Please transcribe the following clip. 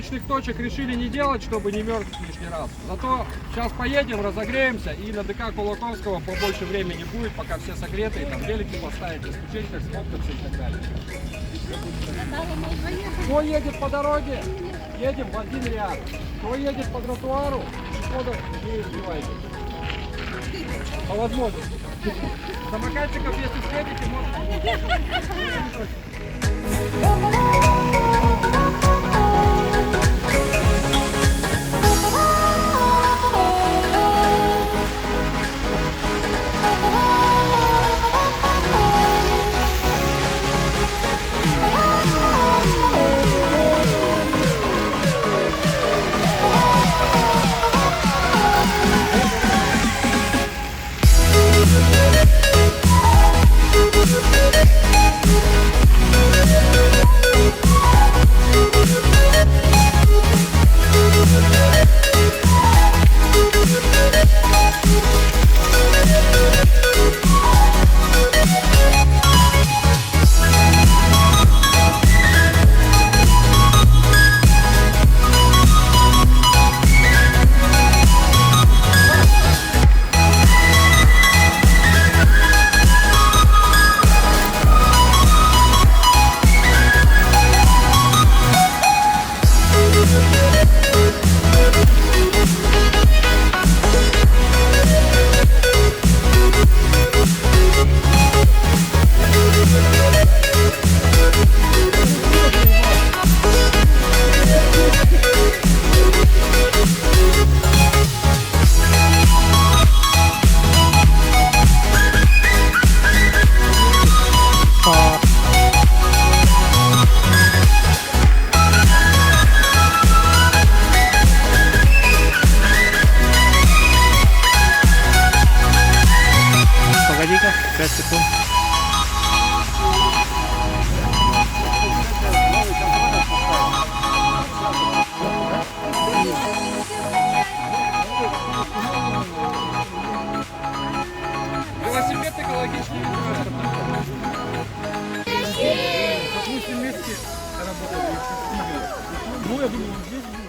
промывочных точек решили не делать, чтобы не мерзнуть лишний раз. Зато сейчас поедем, разогреемся, и на ДК Кулаковского побольше времени будет, пока все согреты, там велики поставить, исключить, как сфоткаться и так далее. Кто едет по дороге, едем в один ряд. Кто едет по тротуару, пешеходов не избивайте. По возможности. Самокатчиков, если встретите, можете... Погоди-ка, 5 секунд. Велосипед экологичнее. Допустим, вместе работали. Ну, я думаю, здесь